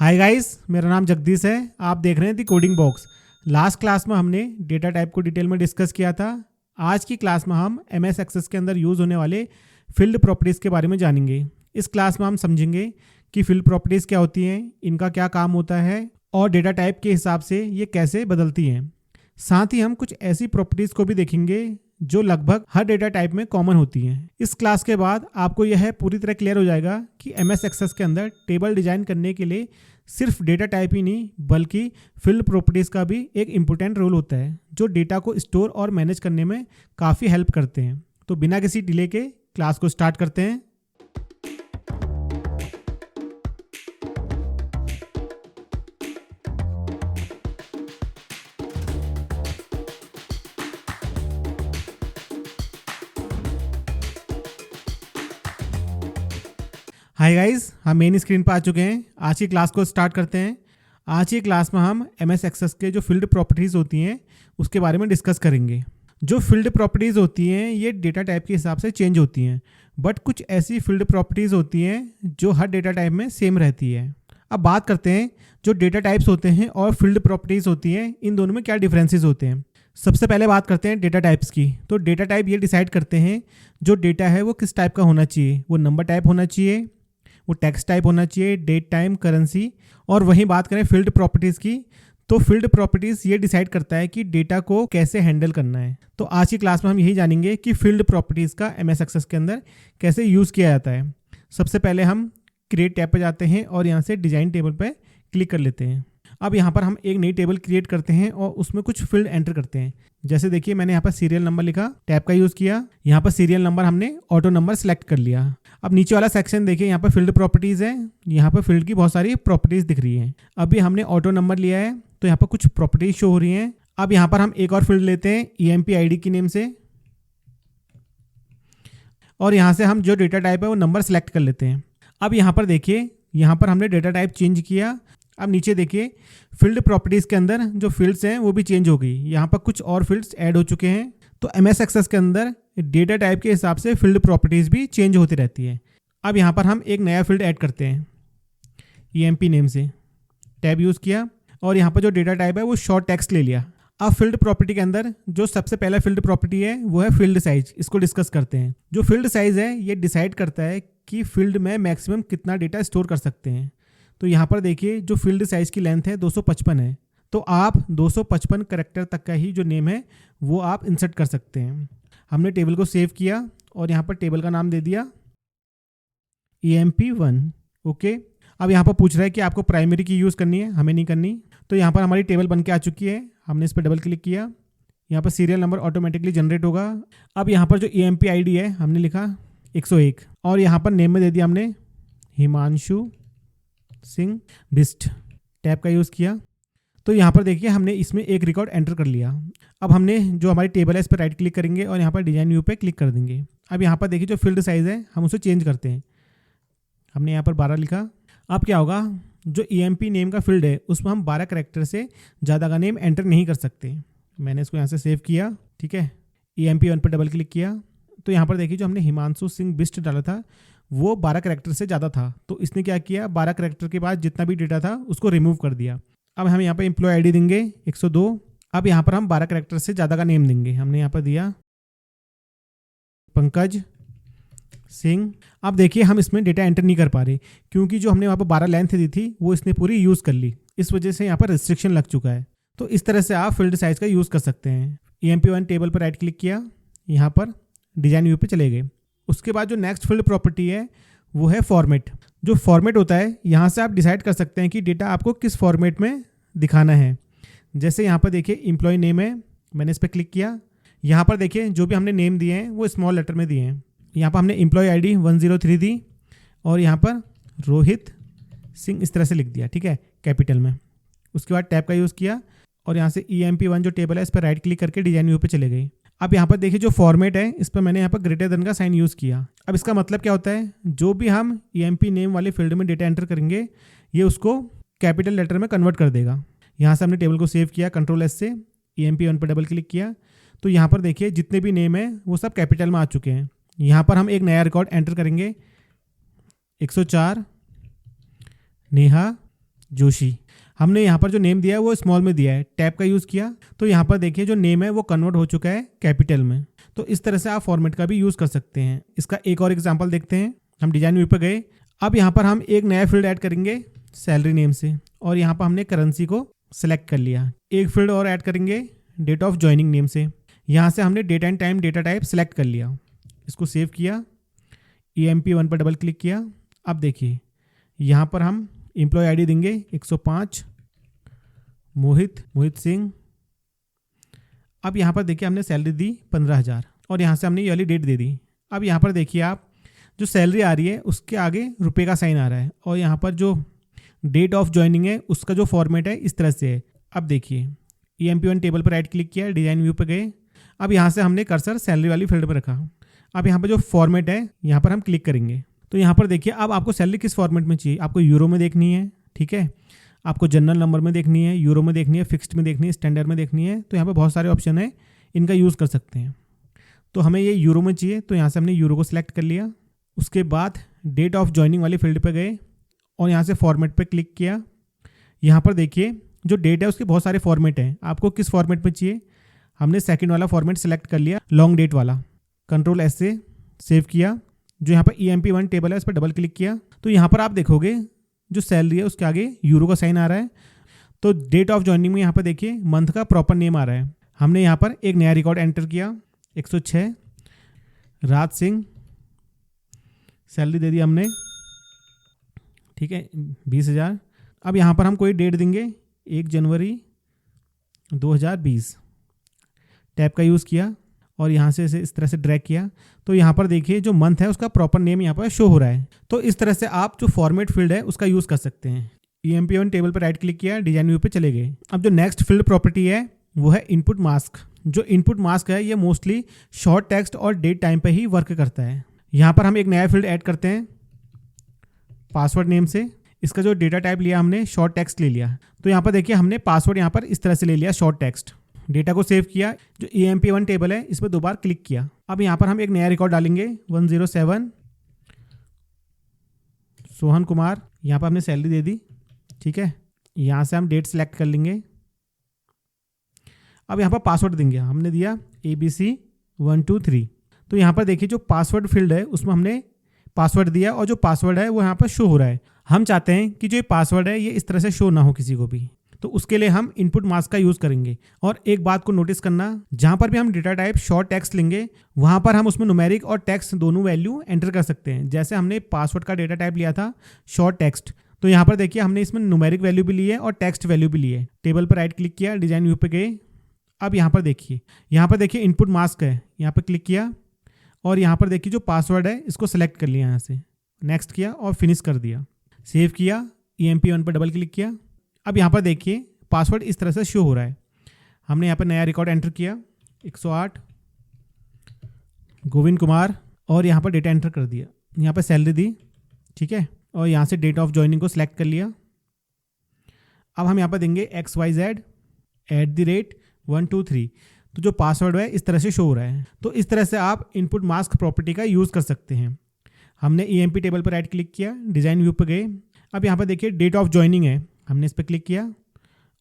Hi guys, मेरा नाम जगदीश है। आप देख रहे हैं दी कोडिंग बॉक्स। लास्ट क्लास में हमने डेटा टाइप को डिटेल में डिस्कस किया था। आज की क्लास में हम एमएस एक्सेस के अंदर यूज़ होने वाले फील्ड प्रॉपर्टीज़ के बारे में जानेंगे। इस क्लास में हम समझेंगे कि फील्ड प्रॉपर्टीज़ क्या होती हैं, इनका क्या काम होता है और डेटा टाइप के हिसाब से ये कैसे बदलती हैं। साथ ही हम कुछ ऐसी प्रॉपर्टीज़ को भी देखेंगे जो लगभग हर डेटा टाइप में कॉमन होती हैं। इस क्लास के बाद आपको यह पूरी तरह क्लियर हो जाएगा कि एमएस एक्सेस के अंदर टेबल डिजाइन करने के लिए सिर्फ डेटा टाइप ही नहीं बल्कि फील्ड प्रॉपर्टीज़ का भी एक इम्पोर्टेंट रोल होता है जो डेटा को स्टोर और मैनेज करने में काफ़ी हेल्प करते हैं। तो बिना किसी डिले के क्लास को स्टार्ट करते हैं। हाय गाइस, हम मेन स्क्रीन पर आ चुके हैं। आज की क्लास को स्टार्ट करते हैं। आज की क्लास में हम एमएस एक्सेस के जो फील्ड प्रॉपर्टीज़ होती हैं उसके बारे में डिस्कस करेंगे। जो फील्ड प्रॉपर्टीज़ होती हैं ये डेटा टाइप के हिसाब से चेंज होती हैं, बट कुछ ऐसी फील्ड प्रॉपर्टीज़ होती हैं जो हर डेटा टाइप में सेम रहती है। अब बात करते हैं जो डेटा टाइप्स होते हैं और फील्ड प्रॉपर्टीज़ होती हैं, इन दोनों में क्या डिफरेंसेस होते हैं। सबसे पहले बात करते हैं डेटा टाइप्स की। तो डेटा टाइप ये डिसाइड करते हैं जो डेटा है वो किस टाइप का होना चाहिए। वो नंबर टाइप होना चाहिए, वो टेक्स्ट टाइप होना चाहिए, डेट टाइम, करेंसी। और वहीं बात करें फील्ड प्रॉपर्टीज़ की, तो फील्ड प्रॉपर्टीज़ ये डिसाइड करता है कि डेटा को कैसे हैंडल करना है। तो आज की क्लास में हम यही जानेंगे कि फील्ड प्रॉपर्टीज़ का एमएस एक्सेस के अंदर कैसे यूज़ किया जाता है। सबसे पहले हम क्रिएट टैब पर जाते हैं और यहाँ से डिज़ाइन टेबल पर क्लिक कर लेते हैं। अब यहाँ पर हम एक नई टेबल क्रिएट करते हैं और उसमें कुछ फील्ड एंटर करते हैं। जैसे देखिए, मैंने यहाँ पर सीरियल नंबर लिखा, टैब का यूज़ किया। यहाँ पर सीरियल नंबर हमने ऑटो नंबर सेलेक्ट कर लिया। अब नीचे वाला सेक्शन देखिए, यहाँ पर फील्ड प्रॉपर्टीज़ है। यहाँ पर फील्ड की बहुत सारी प्रॉपर्टीज़ दिख रही हैं। अभी हमने ऑटो नंबर लिया है तो यहाँ पर कुछ प्रॉपर्टीज शो हो रही हैं। अब यहाँ पर हम एक और फील्ड लेते हैं EMP ID की नेम से, और यहाँ से हम जो डेटा टाइप है वो नंबर सेलेक्ट कर लेते हैं। अब यहाँ पर देखिए, यहाँ पर हमने डेटा टाइप चेंज किया। अब नीचे देखिए, फील्ड प्रॉपर्टीज़ के अंदर जो फील्ड्स हैं वो भी चेंज हो गई। यहाँ पर कुछ और फील्ड्स ऐड हो चुके हैं। तो एमएस एक्सेस के अंदर डेटा टाइप के हिसाब से फील्ड प्रॉपर्टीज़ भी चेंज होती रहती है। अब यहाँ पर हम एक नया फील्ड ऐड करते हैं EMP नेम से, टैब यूज़ किया और यहाँ पर जो डेटा टाइप है वो शॉर्ट टेक्स्ट ले लिया। अब फील्ड प्रॉपर्टी के अंदर जो सबसे पहला फील्ड प्रॉपर्टी है वो है फील्ड साइज। इसको डिस्कस करते हैं। जो फील्ड साइज है ये डिसाइड करता है कि फील्ड में मैक्सिमम कितना डेटा स्टोर कर सकते हैं। तो यहाँ पर देखिए, जो फील्ड साइज की लेंथ है 255 है। तो आप 255 कैरेक्टर तक का ही जो नेम है वो आप इंसर्ट कर सकते हैं। हमने टेबल को सेव किया और यहाँ पर टेबल का नाम दे दिया EMP1। ओके। अब यहाँ पर पूछ रहा है कि आपको प्राइमरी की यूज़ करनी है, हमें नहीं करनी। तो यहाँ पर हमारी टेबल बन के आ चुकी है। हमने इस पर डबल क्लिक किया, यहाँ पर सीरियल नंबर ऑटोमेटिकली जनरेट होगा। अब यहाँ पर जो EMP ID है हमने लिखा 101 और यहाँ पर नेम में दे दिया हमने हिमांशु सिंह बिस्ट। टैब का यूज़ किया तो यहाँ पर देखिए हमने इसमें एक रिकॉर्ड एंटर कर लिया। अब हमने जो हमारी टेबल है इस पर राइट क्लिक करेंगे और यहाँ पर डिजाइन व्यू पे क्लिक कर देंगे। अब यहाँ पर देखिए जो फील्ड साइज़ है हम उसे चेंज करते हैं। हमने यहाँ पर 12 लिखा। अब क्या होगा, जो EMP नेम का फील्ड है उसमें हम 12 कैरेक्टर से ज़्यादा का नेम एंटर नहीं कर सकते। मैंने इसको यहाँ से सेव किया, ठीक है। EMP1 पर डबल क्लिक किया तो यहाँ पर देखिए जो हमने हिमांशु सिंह बिस्ट डाला था वो 12 कैरेक्टर से ज़्यादा था। तो इसने क्या किया, 12 कैरेक्टर के बाद जितना भी डेटा था उसको रिमूव कर दिया। अब हम यहाँ पर एम्प्लॉय ID देंगे 102। अब यहाँ पर हम 12 कैरेक्टर से ज़्यादा का नेम देंगे। हमने यहाँ पर दिया पंकज सिंह। अब देखिए हम इसमें डेटा एंटर नहीं कर पा रहे क्योंकि जो हमने वहाँ पर 12 लेंथ दी थी वो इसने पूरी यूज़ कर ली। इस वजह से यहाँ पर रिस्ट्रिक्शन लग चुका है। तो इस तरह से आप फील्ड साइज का यूज़ कर सकते हैं। EMP1 टेबल पर राइट क्लिक किया, यहाँ पर डिज़ाइन व्यू पे चले गए। उसके बाद जो नेक्स्ट फील्ड प्रॉपर्टी है वो है फॉर्मेट। जो फॉर्मेट होता है यहाँ से आप डिसाइड कर सकते हैं कि डेटा आपको किस फॉर्मेट में दिखाना है। जैसे यहाँ पर देखिए एम्प्लॉय नेम है, मैंने इस पर क्लिक किया। यहाँ पर देखिए जो भी हमने नेम दिए हैं वो स्मॉल लेटर में दिए हैं। यहाँ पर हमने एम्प्लॉय ID 103 दी और यहाँ पर रोहित सिंह इस तरह से लिख दिया, ठीक है, कैपिटल में। उसके बाद टैब का यूज़ किया और यहाँ से EMP1 जो टेबल है इस पर राइट क्लिक करके डिज़ाइन व्यू पे चले गए। अब यहाँ पर देखिए जो फॉर्मेट है इस पर मैंने यहाँ पर ग्रेटर देन का साइन यूज़ किया। अब इसका मतलब क्या होता है, जो भी हम EMP नेम वाले फील्ड में डेटा एंटर करेंगे ये उसको कैपिटल लेटर में कन्वर्ट कर देगा। यहाँ से हमने टेबल को सेव किया Ctrl+S से, EMP1 पर डबल क्लिक किया तो यहाँ पर देखिए जितने भी नेम है वो सब कैपिटल में आ चुके हैं। यहाँ पर हम एक नया रिकॉर्ड एंटर करेंगे 104 नेहा जोशी। हमने यहाँ पर जो नेम दिया है वो स्मॉल में दिया है, टैब का यूज़ किया तो यहाँ पर देखिए जो नेम है वो कन्वर्ट हो चुका है कैपिटल में। तो इस तरह से आप फॉर्मेट का भी यूज़ कर सकते हैं। इसका एक और एग्जांपल देखते हैं। हम डिजाइन व्यू पे गए, अब यहाँ पर हम एक नया फील्ड ऐड करेंगे सैलरी नेम से, और यहाँ पर हमने करेंसी को सिलेक्ट कर लिया। एक फील्ड और ऐड करेंगे डेट ऑफ ज्वाइनिंग नेम से, यहाँ से हमने date and time data type select कर लिया। इसको सेव किया, EMP1 पर डबल क्लिक किया। अब देखिए यहाँ पर हम एम्प्लॉय आईडी देंगे 105 मोहित सिंह। अब यहाँ पर देखिए हमने सैलरी दी 15,000 और यहाँ से हमने ये वाली डेट दे दी। अब यहाँ पर देखिए आप जो सैलरी आ रही है उसके आगे रुपए का साइन आ रहा है, और यहाँ पर जो डेट ऑफ ज्वाइनिंग है उसका जो फॉर्मेट है इस तरह से है। अब देखिए EMP1 टेबल पर राइट क्लिक किया, डिज़ाइन व्यू पर गए। अब यहाँ से हमने कर्सर सैलरी वाली फील्ड पर रखा। अब यहाँ पर जो फॉर्मेट है यहाँ पर हम क्लिक करेंगे तो यहाँ पर देखिए अब आपको सैलरी किस फॉर्मेट में चाहिए। आपको यूरो में देखनी है, ठीक है, आपको जनरल नंबर में देखनी है, यूरो में देखनी है, फिक्स्ड में देखनी है, स्टैंडर्ड में देखनी है। तो यहाँ पर बहुत सारे ऑप्शन है, इनका यूज़ कर सकते हैं। तो हमें ये यूरो में चाहिए तो यहाँ से हमने यूरो को सिलेक्ट कर लिया। उसके बाद डेट ऑफ ज्वाइनिंग वाली फील्ड पर गए और यहाँ से फॉर्मेट पर क्लिक किया। यहाँ पर देखिए जो डेट है उसके बहुत सारे फॉर्मेट हैं, आपको किस फॉर्मेट में चाहिए। हमने सेकंड वाला फॉर्मेट सेलेक्ट कर लिया, लॉन्ग डेट वाला। Ctrl+S से सेव किया। जो यहाँ पर EMP1 टेबल है उस पर डबल क्लिक किया तो यहाँ पर आप देखोगे जो सैलरी है उसके आगे यूरो का साइन आ रहा है। तो डेट ऑफ ज्वाइनिंग में यहाँ पर देखिए मंथ का प्रॉपर नेम आ रहा है। हमने यहाँ पर एक नया रिकॉर्ड एंटर किया 106 राज सिंह, सैलरी दे दी हमने, ठीक है, 20,000। अब यहाँ पर हम कोई डेट देंगे 1 जनवरी 2020। टैब का यूज़ किया और यहाँ से इसे इस तरह से ड्रैग किया तो यहाँ पर देखिए जो मंथ है उसका प्रॉपर नेम यहाँ पर शो हो रहा है। तो इस तरह से आप जो फॉर्मेट फील्ड है उसका यूज़ कर सकते हैं। EMP1 टेबल पर राइट क्लिक किया, डिजाइन व्यू पे चले गए। अब जो नेक्स्ट फील्ड प्रॉपर्टी है वो है इनपुट मास्क। जो इनपुट मास्क है ये मोस्टली शॉर्ट टेक्स्ट और डेट टाइम पर ही वर्क करता है। यहाँ पर हम एक नया फील्ड ऐड करते हैं पासवर्ड नेम से। इसका जो डेटा टाइप लिया हमने शॉर्ट टेक्स्ट ले लिया। तो यहाँ पर देखिए हमने पासवर्ड यहाँ पर इस तरह से ले लिया शॉर्ट टेक्स्ट। डेटा को सेव किया, जो EMP1 टेबल है इस पर 2 बार क्लिक किया। अब यहाँ पर हम एक नया रिकॉर्ड डालेंगे 107 सोहन कुमार। यहाँ पर हमने सैलरी दे दी, ठीक है। यहाँ से हम डेट सेलेक्ट कर लेंगे। अब यहाँ पर पासवर्ड देंगे, हमने दिया ABC123। तो यहाँ पर देखिए जो पासवर्ड फील्ड है उसमें हमने पासवर्ड दिया और जो पासवर्ड है वो यहाँ पर शो हो रहा है। हम चाहते हैं कि जो ये पासवर्ड है ये इस तरह से शो ना हो किसी को भी, तो उसके लिए हम इनपुट मास्क का यूज़ करेंगे। और एक बात को नोटिस करना, जहाँ पर भी हम डेटा टाइप शॉर्ट टेक्स्ट लेंगे वहाँ पर हम उसमें न्यूमेरिक और टेक्स्ट दोनों वैल्यू एंटर कर सकते हैं। जैसे हमने पासवर्ड का डेटा टाइप लिया था शॉर्ट टेक्स्ट, तो यहाँ पर देखिए हमने इसमें न्यूमेरिक वैल्यू भी ली है और टेक्स्ट वैल्यू भी ली है। टेबल पर राइट क्लिक किया, डिजाइन व्यू पे गए। अब यहाँ पर देखिए इनपुट मास्क है, यहाँ पर क्लिक किया और यहाँ पर देखिए जो पासवर्ड है इसको सेलेक्ट कर लिया, यहाँ से नेक्स्ट किया और फिनिश कर दिया। सेव किया, EMP1 पर डबल क्लिक किया। अब यहाँ पर देखिए पासवर्ड इस तरह से शो हो रहा है। हमने यहाँ पर नया रिकॉर्ड एंटर किया 108 गोविंद कुमार और यहाँ पर डेटा एंटर कर दिया। यहाँ पर सैलरी दी, ठीक है, और यहाँ से डेट ऑफ ज्वाइनिंग को सिलेक्ट कर लिया। अब हम यहाँ पर देंगे XYZ@123। तो जो पासवर्ड है इस तरह से शो हो रहा है। तो इस तरह से आप इनपुट मास्क प्रॉपर्टी का यूज़ कर सकते हैं। हमने EMP टेबल पर राइट क्लिक किया, डिज़ाइन व्यू पर गए। अब यहाँ पर देखिए डेट ऑफ ज्वाइनिंग है, हमने इस पर क्लिक किया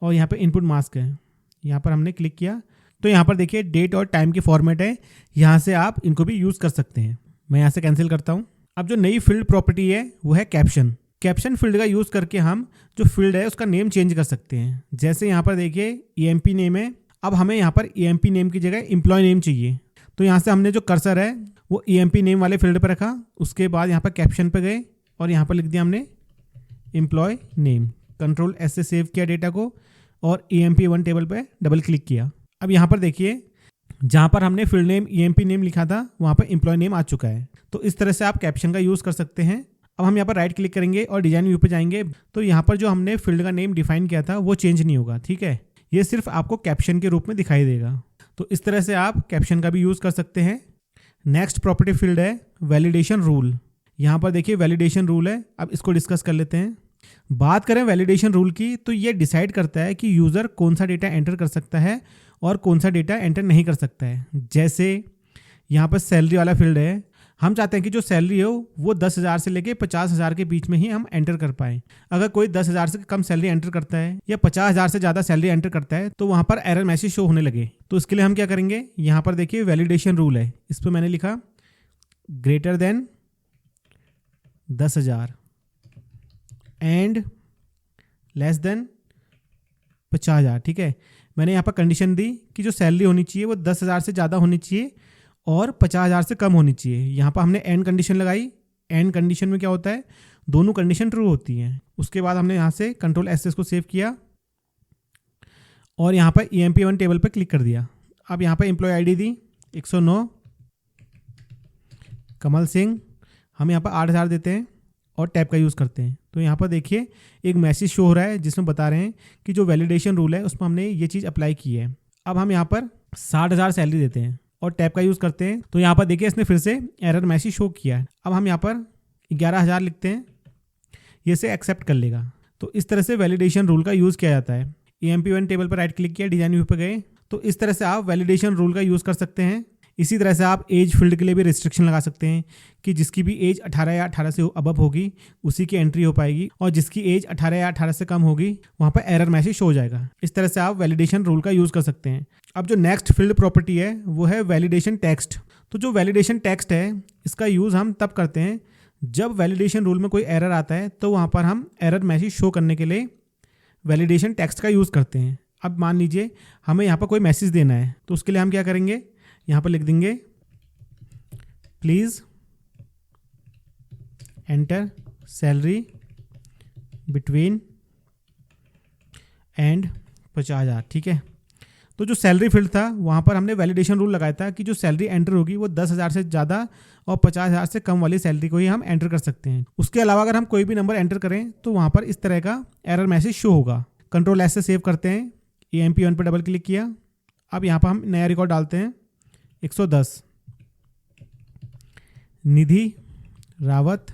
और यहाँ पर इनपुट मास्क है, यहाँ पर हमने क्लिक किया। तो यहाँ पर देखिए डेट और टाइम की फॉर्मेट है, यहाँ से आप इनको भी यूज़ कर सकते हैं। मैं यहाँ से कैंसिल करता हूँ। अब जो नई फील्ड प्रॉपर्टी है वो है कैप्शन। कैप्शन फील्ड का यूज़ करके हम जो फील्ड है उसका नेम चेंज कर सकते हैं। जैसे यहाँ पर देखिए EMP नेम है, अब हमें यहाँ पर EMP नेम की जगह एम्प्लॉय नेम चाहिए। तो यहाँ से हमने जो कर्सर है वो EMP नेम वाले फील्ड पर रखा, उसके बाद यहाँ पर कैप्शन पर गए और यहाँ पर लिख दिया हमने एम्प्लॉय नेम। Ctrl+S से सेव किया डेटा को और EMP1 टेबल पर डबल क्लिक किया। अब यहाँ पर देखिए जहाँ पर हमने फील्ड नेम EMP नेम लिखा था वहाँ पर एम्प्लॉय नेम आ चुका है। तो इस तरह से आप कैप्शन का यूज़ कर सकते हैं। अब हम यहाँ पर राइट क्लिक करेंगे और डिजाइन व्यू पे जाएंगे। तो यहाँ पर जो हमने फील्ड का नेम डिफाइन किया था वो चेंज नहीं होगा, ठीक है, ये सिर्फ आपको कैप्शन के रूप में दिखाई देगा। तो इस तरह से आप कैप्शन का भी यूज़ कर सकते हैं। नेक्स्ट प्रॉपर्टी फील्ड है वैलिडेशन रूल। यहाँ पर देखिए वैलिडेशन रूल है, अब इसको डिस्कस कर लेते हैं। बात करें वैलिडेशन रूल की तो ये डिसाइड करता है कि यूज़र कौन सा डेटा एंटर कर सकता है और कौन सा डेटा एंटर नहीं कर सकता है। जैसे यहाँ पर सैलरी वाला फील्ड है, हम चाहते हैं कि जो सैलरी हो वो 10,000 से लेके 50,000 के बीच में ही हम एंटर कर पाएँ। अगर कोई 10,000 से कम सैलरी एंटर करता है या 50,000 से ज़्यादा सैलरी एंटर करता है तो वहाँ पर एरर मैसेज शो होने लगे। तो इसके लिए हम क्या करेंगे, यहाँ पर देखिए वैलिडेशन रूल है, इस पर मैंने लिखा greater than 10,000 and less than 50,000। ठीक है, मैंने यहाँ पर कंडीशन दी कि जो सैलरी होनी चाहिए वो 10,000 से ज़्यादा होनी चाहिए और 50,000 से कम होनी चाहिए। यहाँ पर हमने एंड कंडीशन लगाई। एंड कंडीशन में क्या होता है, दोनों कंडीशन ट्रू होती हैं। उसके बाद हमने यहाँ से कंट्रोल एस को सेव किया और यहाँ पर EMP1 टेबल पर क्लिक कर दिया। अब यहाँ पर एम्प्लॉय ID दी 109 कमल सिंह, हम यहाँ पर 8,000 देते हैं और टैब का यूज़ करते हैं। तो यहाँ पर देखिए एक मैसेज शो हो रहा है जिसमें बता रहे हैं कि जो वैलिडेशन रूल है उसमें हमने ये चीज़ अप्लाई की है। अब हम यहाँ पर 60,000 सैलरी देते हैं और टैब का यूज़ करते हैं। तो यहाँ पर देखिए इसने फिर से एरर मैसेज शो किया है। अब हम यहाँ पर 11,000 लिखते हैं, ये इसे एक्सेप्ट कर लेगा। तो इस तरह से वैलिडेशन रूल का यूज़ किया जाता है। EMP1 टेबल पर राइट क्लिक किया, डिज़ाइन व्यू पर गए। तो इस तरह से आप वैलिडेशन रूल का यूज़ कर सकते हैं। इसी तरह से आप एज फील्ड के लिए भी रिस्ट्रिक्शन लगा सकते हैं कि जिसकी भी एज 18 या 18 से अबव होगी उसी की एंट्री हो पाएगी और जिसकी एज 18 या 18 से कम होगी वहाँ पर एरर मैसेज शो हो जाएगा। इस तरह से आप वैलिडेशन रूल का यूज़ कर सकते हैं। अब जो नेक्स्ट फील्ड प्रॉपर्टी है वो है वैलिडेशन टेक्स्ट। तो जो वैलिडेशन टेक्स्ट है इसका यूज़ हम तब करते हैं जब वैलिडेशन रूल में कोई एरर आता है तो वहाँ पर हम एरर मैसेज शो करने के लिए वैलिडेशन टेक्स्ट का यूज़ करते हैं। अब मान लीजिए हमें यहाँ पर कोई मैसेज देना है तो उसके लिए हम क्या करेंगे, यहाँ पर लिख देंगे please enter salary between and 50,000। ठीक है, तो जो सैलरी फील्ड था वहाँ पर हमने वैलिडेशन रूल लगाया था कि जो सैलरी एंटर होगी वो 10,000 से ज़्यादा और 50,000 से कम वाली सैलरी को ही हम एंटर कर सकते हैं। उसके अलावा अगर हम कोई भी नंबर एंटर करें तो वहाँ पर इस तरह का एरर मैसेज शो होगा। कंट्रोल एस से सेव करते हैं, EMP1 पर डबल क्लिक किया। अब यहाँ पर हम नया रिकॉर्ड डालते हैं 110 निधि रावत।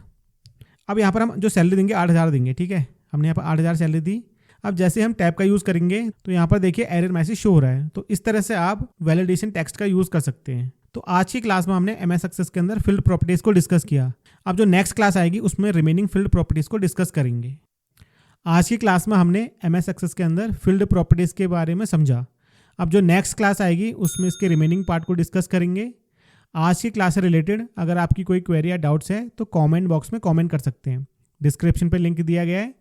अब यहाँ पर हम जो सैलरी देंगे 8,000 देंगे। ठीक है, हमने यहाँ पर 8,000 सैलरी दी। अब जैसे हम टैब का यूज़ करेंगे तो यहाँ पर देखिए एरर मैसेज शो हो रहा है। तो इस तरह से आप वैलिडेशन टेक्स्ट का यूज़ कर सकते हैं। तो आज की क्लास में हमने MS एक्सेस के अंदर फील्ड प्रॉपर्टीज़ को डिस्कस किया। अब जो नेक्स्ट क्लास आएगी उसमें रिमेनिंग फील्ड प्रॉपर्टीज़ को डिस्कस करेंगे। आज की क्लास में हमने MS एक्सेस के अंदर फील्ड प्रॉपर्टीज़ के बारे में समझा। अब जो नेक्स्ट क्लास आएगी उसमें इसके रिमेनिंग पार्ट को डिस्कस करेंगे। आज की क्लास से रिलेटेड अगर आपकी कोई क्वेरी या डाउट्स है तो कमेंट बॉक्स में कमेंट कर सकते हैं। डिस्क्रिप्शन पे लिंक दिया गया है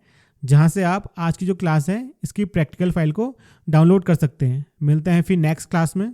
जहां से आप आज की जो क्लास है इसकी प्रैक्टिकल फाइल को डाउनलोड कर सकते हैं। मिलते हैं फिर नेक्स्ट क्लास में।